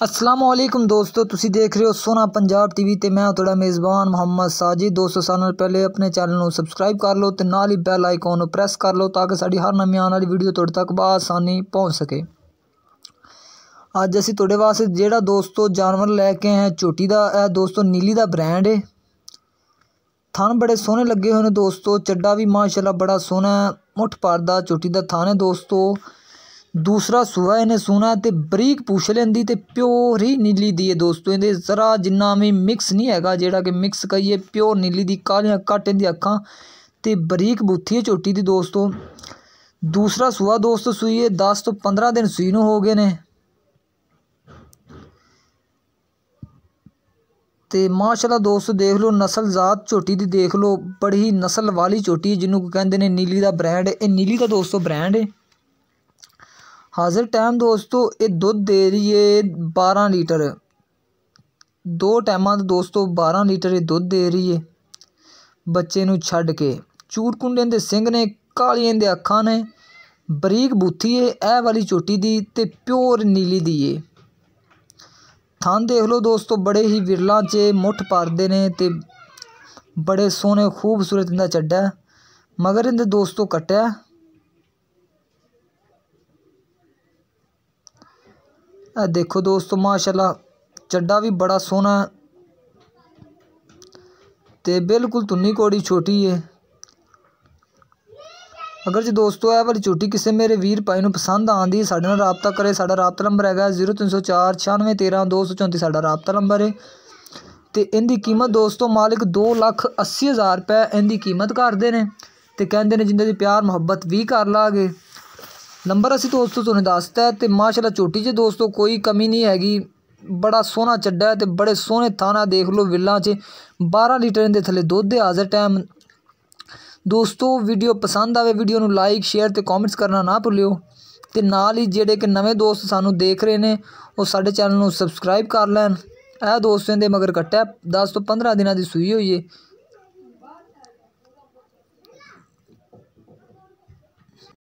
असलामुअलैकुम दोस्तों, तुसी देख रहे हो सोना पंजाब टीवी ते मैं थोड़ा मेज़बान मोहम्मद साजिद। दोस्तों सारे पहले अपने चैनल को सबसक्राइब कर लो ते नाल ही बैल आइकॉन प्रेस कर लो ताकि साड़ी हर नवी आने वाली वीडियो तुहाडे तक बआसानी पहुँच सके। अज असी तुहाडे वास्ते जेड़ा दोस्तों जानवर लैके आए हैं झोटी दा, दोस्तों नीली दा ब्रांड है। थन बड़े सोहने लगे हुए हैं दोस्तों, चड्डा भी माशाल्लाह बड़ा सोहना है, मुठ पारदा झोटी दा थन है दोस्तों। दूसरा सूआ इन्हें सोना ते बरीक पूछ लेंदी ते प्योर ही नीली दी है दोस्तों। इहदे जरा जिन्ना भी मिक्स नहीं हैगा, जेड़ा कि मिक्स कहिए प्योर नीली दी, कालियां घट इहदी अखां ते बरीक बूथी है झोटी दी दोस्तों। दूसरा सूआ दोस्तों सूई है 10 तो 15 दिन सूई नूं हो गए ने ते माशाल्लाह दोस्तों देख लो नस्ल जात झोटी दी देख लो, बड़ी नस्ल वाली झोटी जिन्हों कहते हैं नीली दा ब्रांड है। नीली का दोस्तों ब्रांड है। हाजिर टाइम दोस्तों ये दुध दे रही है 12 लीटर, 2 टाइमां दोस्तों 12 लीटर ये दुध दे रही है बच्चे नूं छड्ड के। चूर कुंडे दे सिंग ने, कालियां दे अखां ने, बरीक बूथी है ए वाली झोटी दी ते प्योर नीली दी है। थन देख लो दोस्तों बड़े ही विरला च मुठ पारदे ने ते बड़े सोहने खूबसूरत इंदा चड्डा है, मगर इंदे दोस्तों कट्टा है। देखो दोस्तों माशाल्लाह चड्डा भी बड़ा सोहना है ते बिल्कुल तुन्नी कोड़ी छोटी है। अगर जो दोस्तों है वाली झोटी किसी मेरे वीर भाई नूं पसंद आंदी है साडे नाल राबता करे। साडा राबता नंबर है 0304 96 13 234 साडा राबता नंबर है ते इनकी कीमत दोस्तों मालिक 2,80,000 रुपये इनकी कीमत करते हैं ते कहते हैं जिंदे दी प्यार मुहब्बत भी कर लागे। नंबर असी दोस्तों तुहानूं दसता है ते माशाल्लाह झोटी च दोस्तों कोई कमी नहीं हैगी, बड़ा सोहना चड्डा है ते बड़े सोहने थाना देख लो विल्लां च 12 लीटर इनके थले दुध है हाजिर टाइम। दोस्तों वीडियो पसंद आवे वीडियो नूं लाइक शेयर ते कॉमेंट्स करना ना भुल्लिओ ते नाल ही जेड़े कि नवे दोस्त सानू देख रहे ने वो साडे चैनल नूं सबसक्राइब कर लैन। दोस्तों दे मगर कट्टा 10 तो 15 दिनां दी सूई होई है।